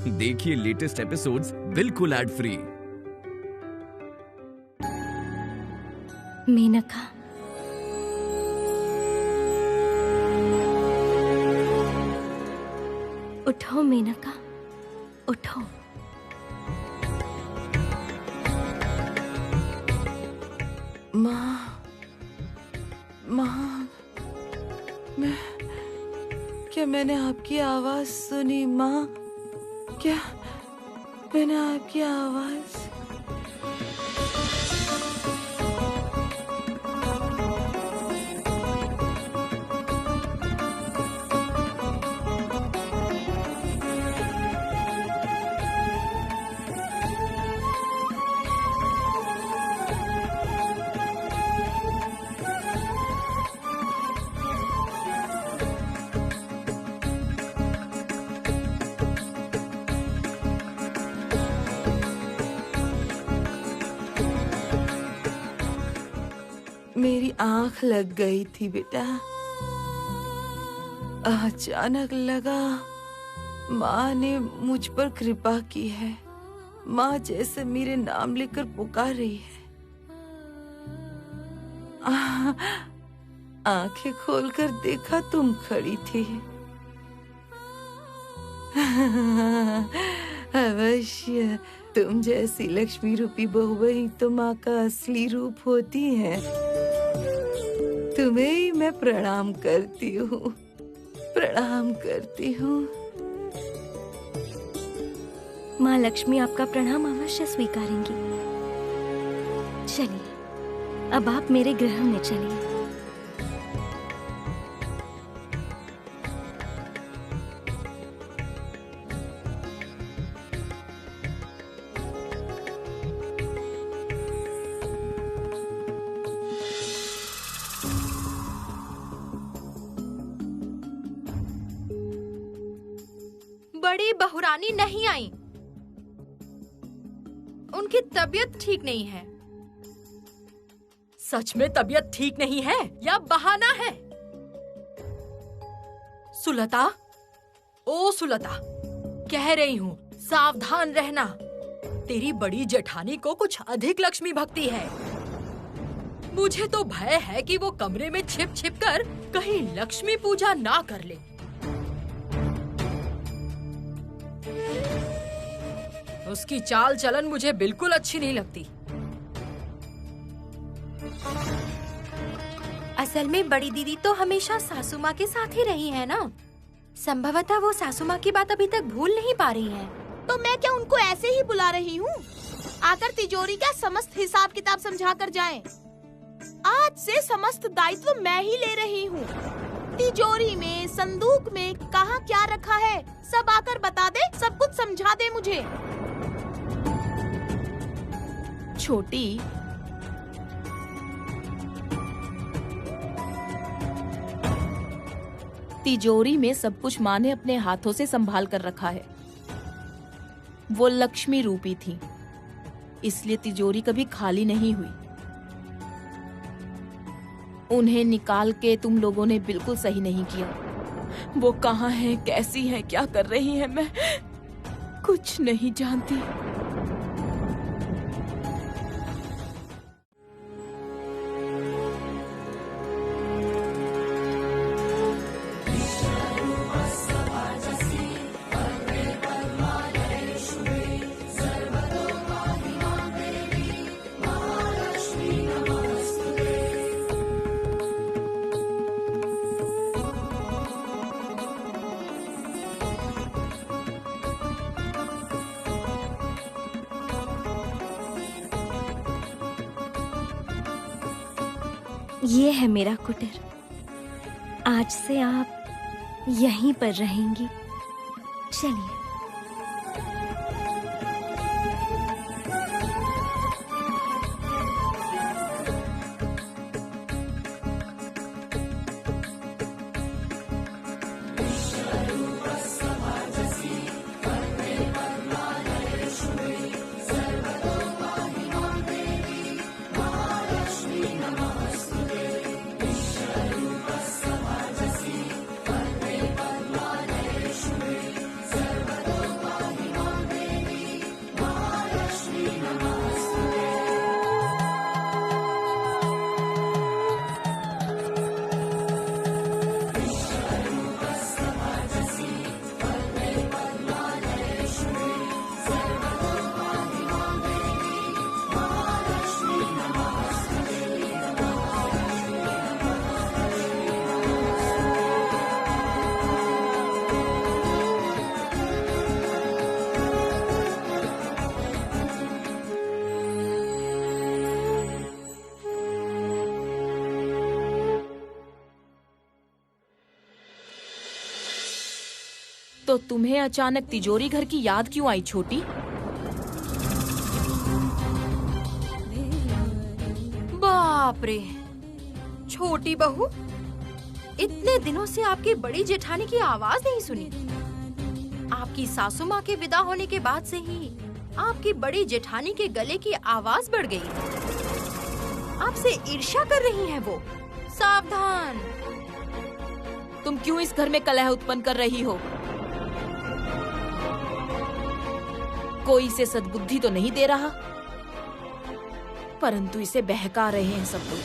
देखिए latest episodes बिल्कुल ad free. Maneka, उठो मेनका, उठो। माँ, क्या मैंने आपकी आवाज सुनी माँ? क्या मैंने आपकी आवाज? मेरी आंख लग गई थी बेटा। अचानक लगा माँ ने मुझ पर कृपा की है। माँ जैसे मेरे नाम लेकर पुकार रही है। आंखें खोलकर देखा तुम खड़ी थी। अवश्य तुम जैसी लक्ष्मी रूपी बहू ही तो माँ का असली रूप होती है। तुम्हें ही मैं प्रणाम करती हूँ, प्रणाम करती हूँ। माँ लक्ष्मी आपका प्रणाम अवश्य स्वीकारेंगी। चलिए, अब आप मेरे गृह में चलिए। बड़ी बहुरानी नहीं आई। उनकी तबीयत ठीक नहीं है। सच में तबीयत ठीक नहीं है या बहाना है? सुलता, ओ सुलता, कह रही हूँ सावधान रहना। तेरी बड़ी जेठानी को कुछ अधिक लक्ष्मी भक्ति है। मुझे तो भय है कि वो कमरे में छिप छिप कर कहीं लक्ष्मी पूजा ना कर ले। उसकी चाल चलन मुझे बिल्कुल अच्छी नहीं लगती। असल में बड़ी दीदी तो हमेशा सासू माँ के साथ ही रही है ना। संभवतः वो सासू माँ की बात अभी तक भूल नहीं पा रही है। तो मैं क्या उनको ऐसे ही बुला रही हूँ? आकर तिजोरी का समस्त हिसाब किताब समझा कर जाएं। आज से समस्त दायित्व मैं ही ले रही हूँ। तिजोरी में, संदूक में कहाँ क्या रखा है सब आकर बता दे, सब कुछ समझा दे मुझे। छोटी, तिजोरी में सब कुछ माँ ने अपने हाथों से संभाल कर रखा है। वो लक्ष्मी रूपी थी, इसलिए तिजोरी कभी खाली नहीं हुई। उन्हें निकाल के तुम लोगों ने बिल्कुल सही नहीं किया। वो कहाँ है, कैसी है, क्या कर रही है, मैं कुछ नहीं जानती। ये है मेरा कुटीर। आज से आप यहीं पर रहेंगी। चलिए। तो तुम्हें अचानक तिजोरी घर की याद क्यों आई छोटी? बाप रे, छोटी बहू, इतने दिनों से आपकी बड़ी जेठानी की आवाज नहीं सुनी। आपकी सासू माँ के विदा होने के बाद से ही आपकी बड़ी जेठानी के गले की आवाज बढ़ गई। आपसे ईर्ष्या कर रही हैं वो। सावधान। तुम क्यों इस घर में कलह उत्पन्न कर रही हो? कोई इसे सद्बुद्धि तो नहीं दे रहा, परंतु इसे बहका रहे हैं सब लोग।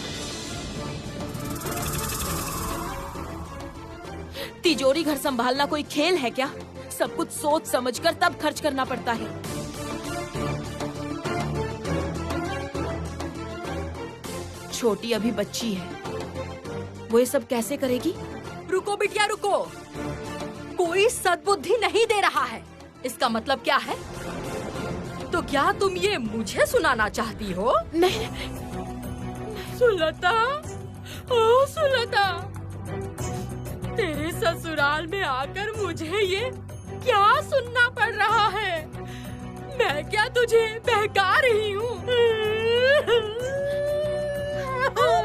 तिजोरी घर संभालना कोई खेल है क्या? सब कुछ सोच समझकर तब खर्च करना पड़ता है। छोटी अभी बच्ची है, वो ये सब कैसे करेगी? रुको बिटिया रुको, कोई सद्बुद्धि नहीं दे रहा है। इसका मतलब क्या है? तो क्या तुम ये मुझे सुनाना चाहती हो? नहीं, सुलता, ओ सुलता, तेरे ससुराल में आकर मुझे ये क्या सुनना पड़ रहा है? मैं क्या तुझे बहका रही हूँ?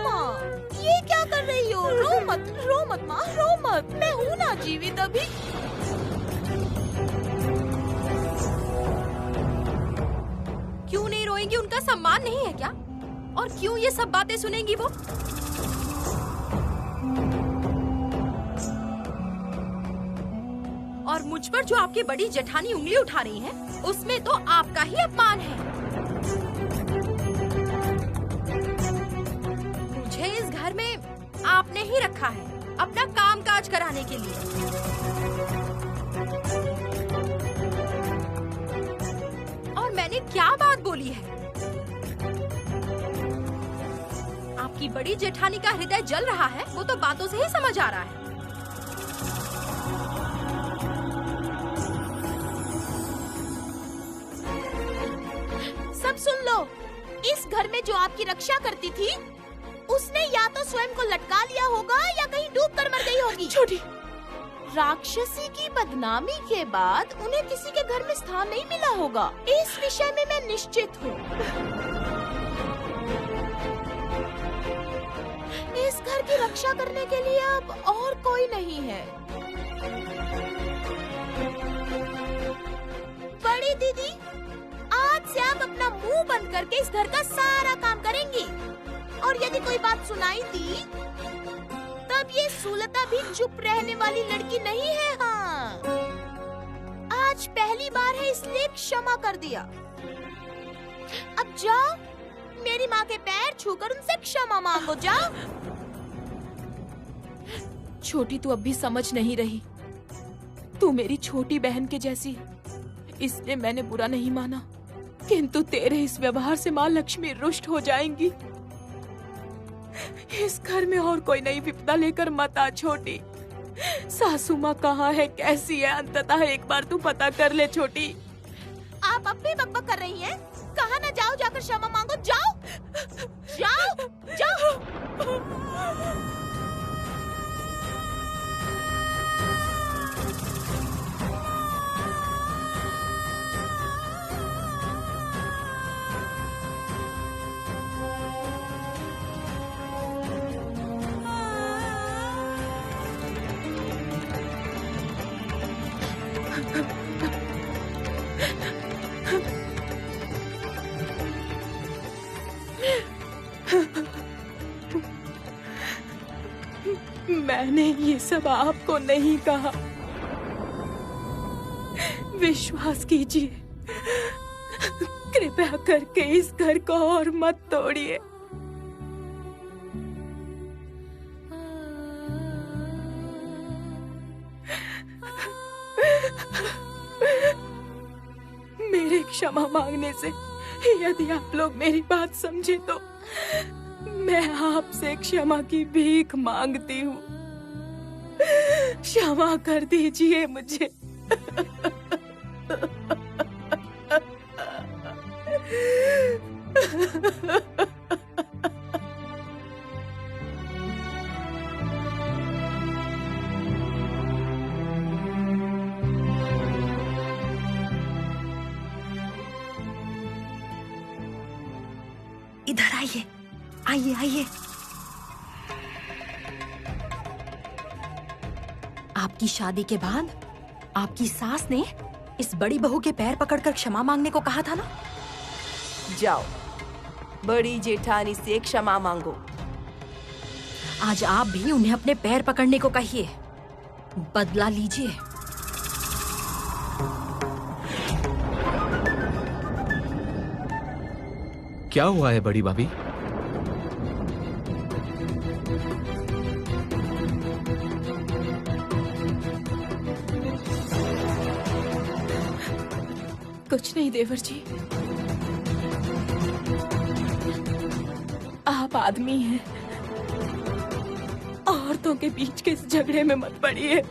माँ, ये क्या कर रही हो? रो मत माँ, रो मत। मैं हूँ ना जीवित अभी। क्यों नहीं रोएंगी? उनका सम्मान नहीं है क्या? और क्यों ये सब बातें सुनेंगी वो? और मुझ पर जो आपकी बड़ी जेठानी उंगली उठा रही है, उसमें तो आपका ही अपमान है। मुझे इस घर में आपने ही रखा है अपना काम काज कराने के लिए। और मैंने क्या बात बोली है? आपकी बड़ी जेठानी का हृदय जल रहा है, वो तो बातों से ही समझ आ रहा है। सब सुन लो, इस घर में जो आपकी रक्षा करती थी, उसने या तो स्वयं को लटका लिया होगा या कहीं डूब कर मर गई होगी। छोटी, राक्षसी की बदनामी के बाद उन्हें किसी के घर में स्थान नहीं मिला होगा। इस विषय में मैं निश्चित हूँ। इस घर की रक्षा करने के लिए अब और कोई नहीं है। बड़ी दीदी, आज से आप अपना मुंह बंद करके इस घर का सारा काम करेंगी, और यदि कोई बात सुनाई दी तब ये सुलता भी चुप रहने वाली लड़की नहीं है। हाँ, आज पहली बार है इसलिए क्षमा कर दिया। अब जाओ, मेरी माँ के पैर छूकर उनसे क्षमा मांगो, जाओ। छोटी, तू अब भी समझ नहीं रही। तू मेरी छोटी बहन के जैसी है, इसलिए मैंने बुरा नहीं माना, किंतु तेरे इस व्यवहार से माँ लक्ष्मी रुष्ट हो जाएंगी। इस घर में और कोई नई विपदा लेकर मत आ छोटी। सासू माँ कहाँ है, कैसी है, अंततः एक बार तू पता कर ले छोटी। आप अब भी बकबक कर रही हैं? कहा ना जाओ, जाकर क्षमा मांगो, जाओ जाओ जाओ। मैंने ये सब आपको नहीं कहा, विश्वास कीजिए। कृपया करके इस घर को और मत तोड़िए। मेरे क्षमा मांगने से यदि आप लोग मेरी बात समझे तो मैं आपसे क्षमा की भीख मांगती हूँ। क्षमा कर दीजिए मुझे। इधर आइए, आइए आइए। आपकी शादी के बाद आपकी सास ने इस बड़ी बहू के पैर पकड़कर क्षमा मांगने को कहा था ना? जाओ, बड़ी जेठानी से क्षमा मांगो। आज आप भी उन्हें अपने पैर पकड़ने को कहिए, बदला लीजिए। क्या हुआ है बड़ी भाभी? कुछ नहीं देवर जी, आप आदमी हैं, औरतों के बीच के इस झगड़े में मत पड़िए।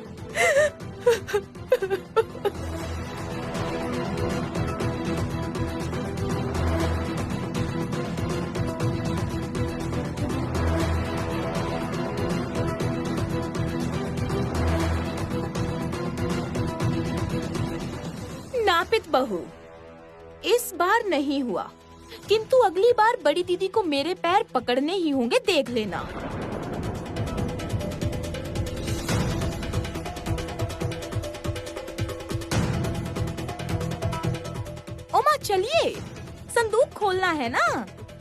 नापित बहू, इस बार नहीं हुआ, किंतु अगली बार बड़ी दीदी को मेरे पैर पकड़ने ही होंगे, देख लेना। ओमा चलिए, संदूक खोलना है ना,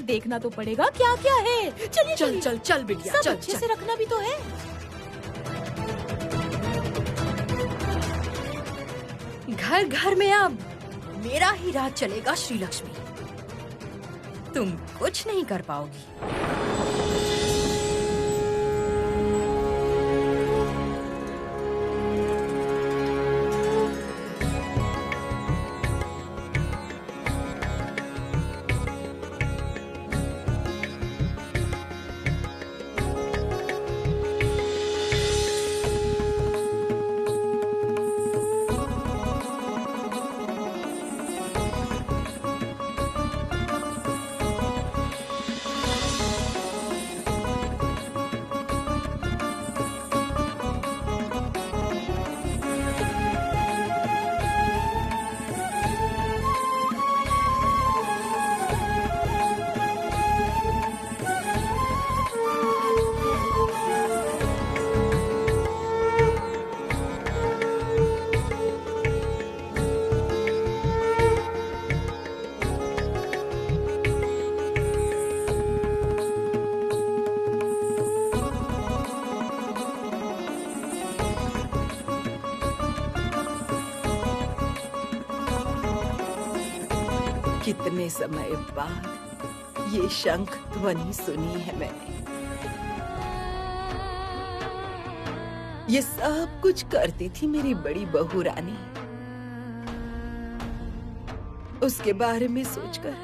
देखना तो पड़ेगा क्या क्या है। चलिए चल चलिए। चल चल बिटिया, सब चल अच्छे चल। से रखना भी तो है। घर घर में अब मेरा ही राज चलेगा श्री लक्ष्मी, तुम कुछ नहीं कर पाओगी। कितने समय बाद ये शंख ध्वनि सुनी है मैंने। ये सब कुछ करती थी मेरी बड़ी बहू रानी। उसके बारे में सोचकर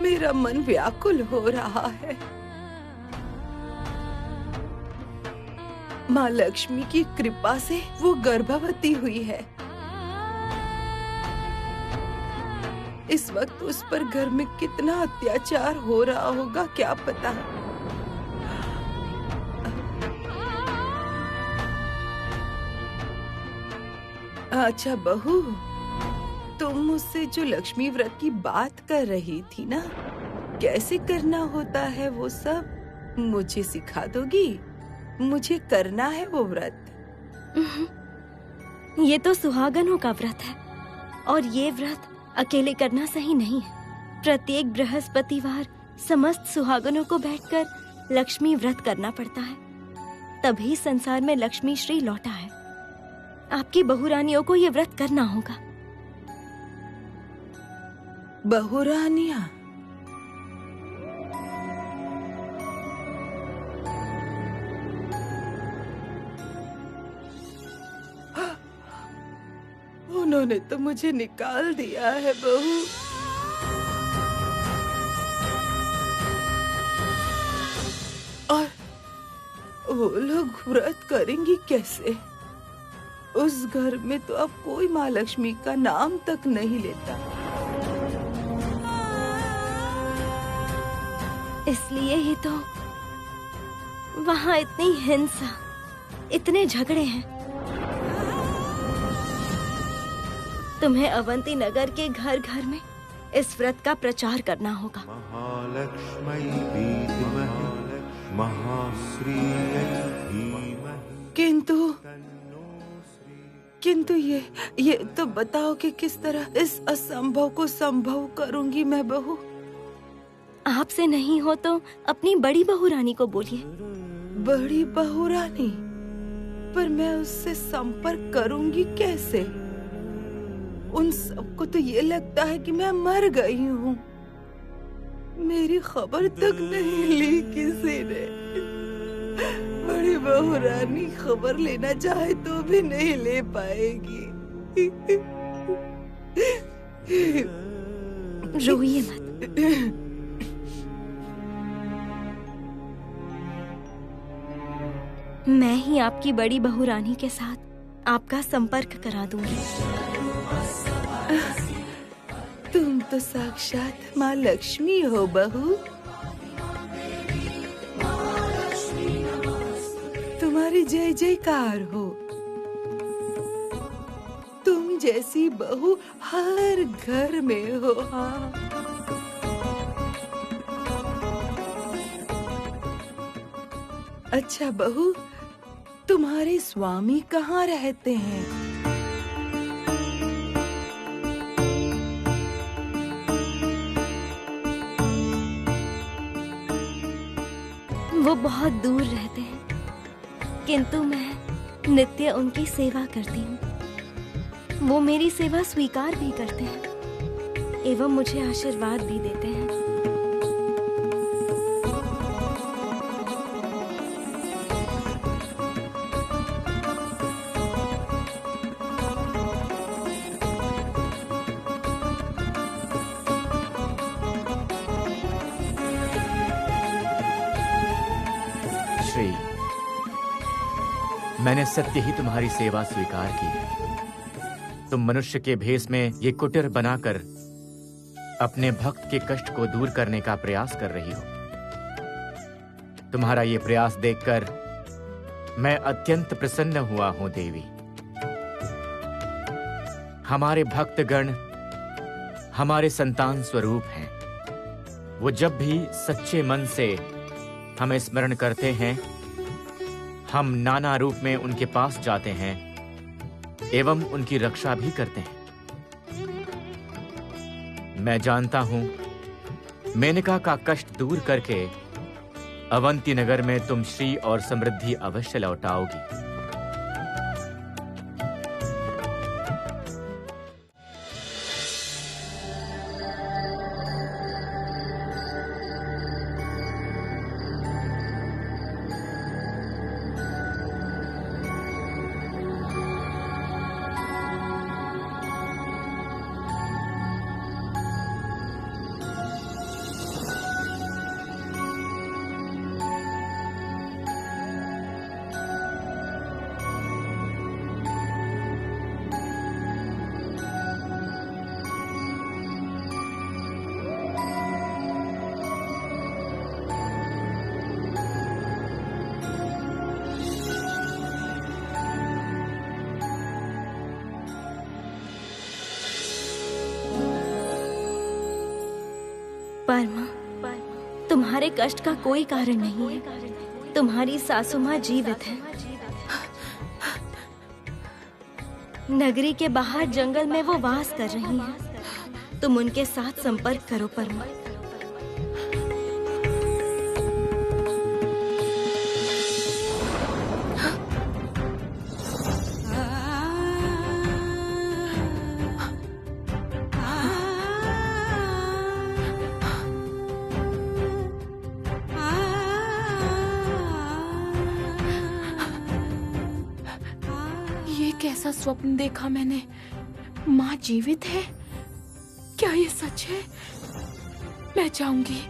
मेरा मन व्याकुल हो रहा है। माँ लक्ष्मी की कृपा से वो गर्भवती हुई है। इस वक्त उस पर घर में कितना अत्याचार हो रहा होगा क्या पता। अच्छा बहू, तुम मुझसे जो लक्ष्मी व्रत की बात कर रही थी ना, कैसे करना होता है वो सब मुझे सिखा दोगी? मुझे करना है वो व्रत। ये तो सुहागनों का व्रत है और ये व्रत अकेले करना सही नहीं है। प्रत्येक बृहस्पतिवार समस्त सुहागनों को बैठकर लक्ष्मी व्रत करना पड़ता है, तभी संसार में लक्ष्मी श्री लौटा है। आपकी बहुरानियों को ये व्रत करना होगा। बहुरानियां? उन्होंने तो मुझे निकाल दिया है बहू। और वो लोग व्रत करेंगी कैसे? उस घर में तो अब कोई माँ लक्ष्मी का नाम तक नहीं लेता। इसलिए ही तो वहाँ इतनी हिंसा, इतने झगड़े हैं। तुम्हें अवंती नगर के घर घर में इस व्रत का प्रचार करना होगा। महालक्ष्मी विद्महे महाश्रीयै धीमहि। किंतु ये तो बताओ कि किस तरह इस असंभव को संभव करूंगी मैं बहू। आपसे नहीं हो तो अपनी बड़ी बहू रानी को बोलिए। बड़ी बहू रानी? पर मैं उससे संपर्क करूंगी कैसे? उन सबको तो ये लगता है कि मैं मर गई हूँ। मेरी खबर तक नहीं ली किसी ने। बड़ी बहू रानी खबर लेना चाहे तो भी नहीं ले पाएगी। रोइए मत। मैं ही आपकी बड़ी बहू रानी के साथ आपका संपर्क करा दूंगी। तुम तो साक्षात माँ लक्ष्मी हो बहू। तुम्हारी जय जयकार हो। तुम जैसी बहू हर घर में हो। हाँ। अच्छा बहू, तुम्हारे स्वामी कहाँ रहते हैं? वो बहुत दूर रहते हैं, किंतु मैं नित्य उनकी सेवा करती हूँ। वो मेरी सेवा स्वीकार भी करते हैं एवं मुझे आशीर्वाद भी देते हैं। श्री, मैंने सत्य ही तुम्हारी सेवा स्वीकार की है। तुम मनुष्य के भेष में ये कुटीर बनाकर अपने भक्त के कष्ट को दूर करने का प्रयास कर रही हो। तुम्हारा ये प्रयास देखकर मैं अत्यंत प्रसन्न हुआ हूं देवी। हमारे भक्तगण हमारे संतान स्वरूप हैं। वो जब भी सच्चे मन से हमें स्मरण करते हैं, हम नाना रूप में उनके पास जाते हैं एवं उनकी रक्षा भी करते हैं। मैं जानता हूं, मेनका का कष्ट दूर करके अवंती नगर में तुम श्री और समृद्धि अवश्य लौटाओगी। परमा, तुम्हारे कष्ट का कोई कारण नहीं है। तुम्हारी सासू माँ जीवित है। नगरी के बाहर जंगल में वो वास कर रही हैं। तुम उनके साथ संपर्क करो परमा। कैसा स्वप्न देखा मैंने? माँ जीवित है? क्या ये सच है? मैं जाऊंगी,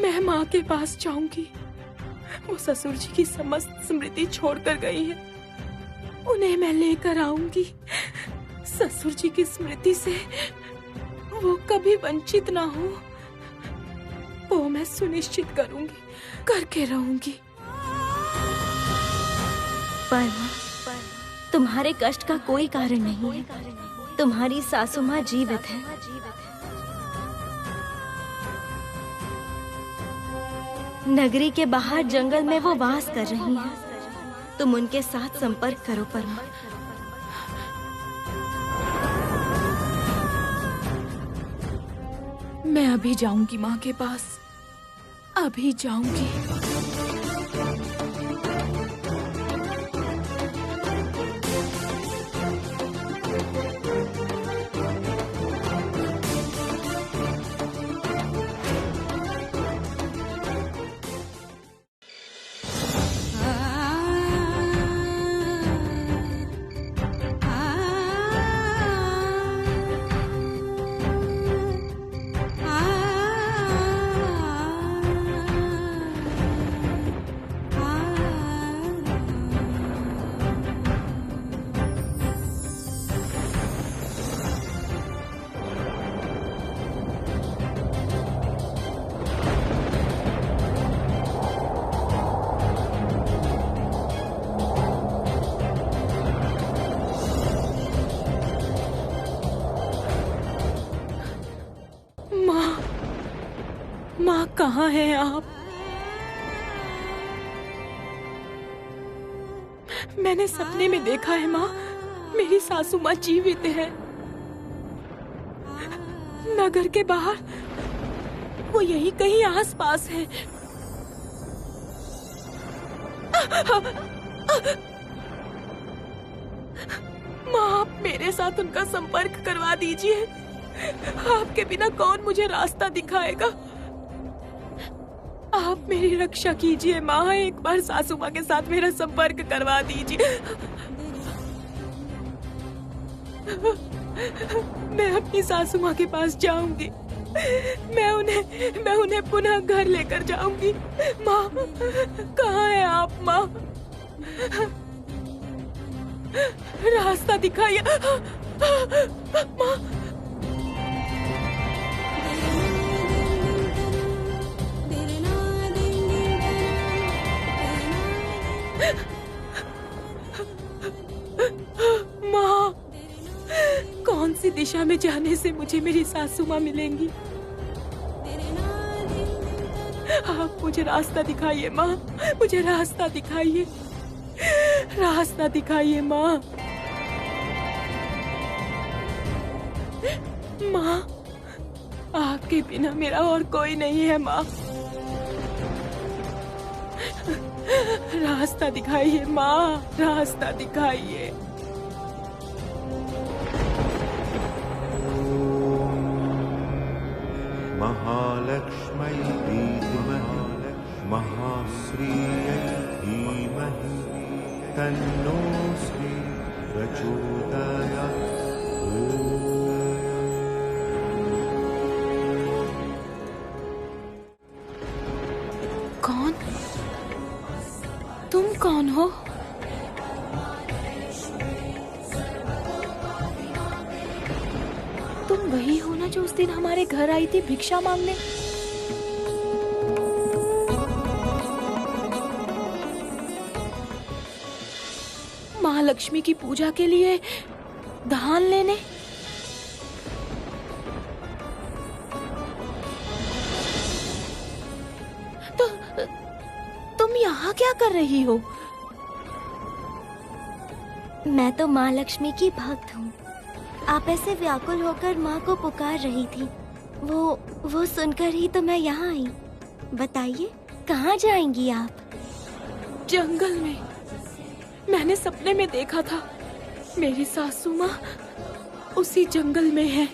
मैं माँ के पास जाऊंगी। वो ससुर जी की समस्त स्मृति छोड़कर गई है, उन्हें मैं लेकर आऊंगी। ससुर जी की स्मृति से वो कभी वंचित ना हो, वो मैं सुनिश्चित करूंगी, करके रहूंगी। परमा, तुम्हारे कष्ट का कोई कारण नहीं है। तुम्हारी सासू माँ जीवित है। नगरी के बाहर जंगल में वो वास कर रही हैं। तुम उनके साथ संपर्क करो परमा। मैं अभी जाऊंगी माँ के पास, अभी जाऊंगी। माँ कहाँ हैं आप? मैंने सपने में देखा है माँ, मेरी सासू माँ जीवित है। नगर के बाहर वो यहीं कहीं आसपास है। माँ आप मेरे साथ उनका संपर्क करवा दीजिए। आपके बिना कौन मुझे रास्ता दिखाएगा? आप मेरी रक्षा कीजिए माँ, एक बार सासू माँ के साथ मेरा संपर्क करवा दीजिए। मैं अपनी सासू माँ के पास जाऊंगी। मैं उन्हें पुनः घर लेकर जाऊंगी। माँ कहाँ है आप माँ? रास्ता दिखाइए माँ। माँ कौन सी दिशा में जाने से मुझे मेरी सासू माँ मिलेंगी? आप मुझे रास्ता दिखाइए माँ, मुझे रास्ता दिखाइए, रास्ता दिखाइए माँ। माँ आपके बिना मेरा और कोई नहीं है माँ। रास्ता दिखाइए माँ, रास्ता दिखाइए। महालक्ष्मी विद्महे महाश्रियै धीमहि तन्नो श्री प्रचोदयात्। कौन? तुम कौन हो? तुम वही हो ना जो उस दिन हमारे घर आई थी भिक्षा मांगने? महालक्ष्मी की पूजा के लिए धान लेने? तो तुम यहाँ क्या कर रही हो? मैं तो माँ लक्ष्मी की भक्त हूँ। आप ऐसे व्याकुल होकर माँ को पुकार रही थी, वो सुनकर ही तो मैं यहाँ आई। बताइए कहाँ जाएंगी आप? जंगल में। मैंने सपने में देखा था मेरी सासू माँ उसी जंगल में है,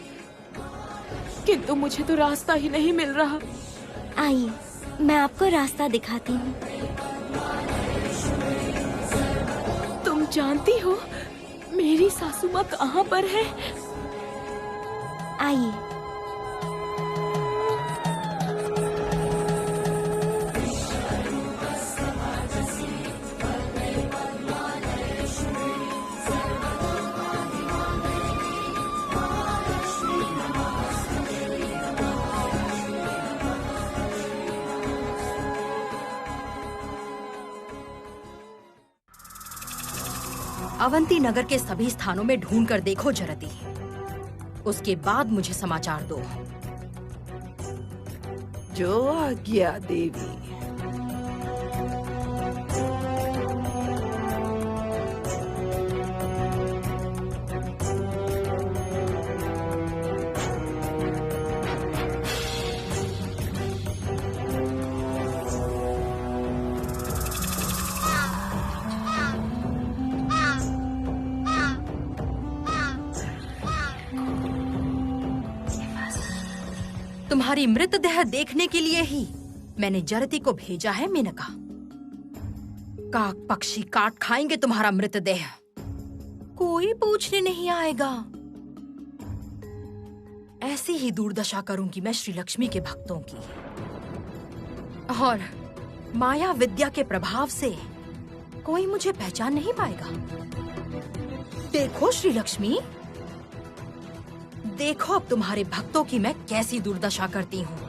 किंतु मुझे तो रास्ता ही नहीं मिल रहा। आइए मैं आपको रास्ता दिखाती हूँ। तुम जानती हो मेरी सासू माँ कहाँ पर है? आइए। अवंती नगर के सभी स्थानों में ढूंढ कर देखो जरती, उसके बाद मुझे समाचार दो। जो आज्ञा देवी। तुम्हारी मृतदेह देखने के लिए ही मैंने जरती को भेजा है मेनका। काक पक्षी काट खाएंगे तुम्हारा मृतदेह, कोई पूछने नहीं आएगा। ऐसी ही दुर्दशा करूंगी मैं श्री लक्ष्मी के भक्तों की। और माया विद्या के प्रभाव से कोई मुझे पहचान नहीं पाएगा। देखो श्री लक्ष्मी, देखो अब तुम्हारे भक्तों की मैं कैसी दुर्दशा करती हूँ।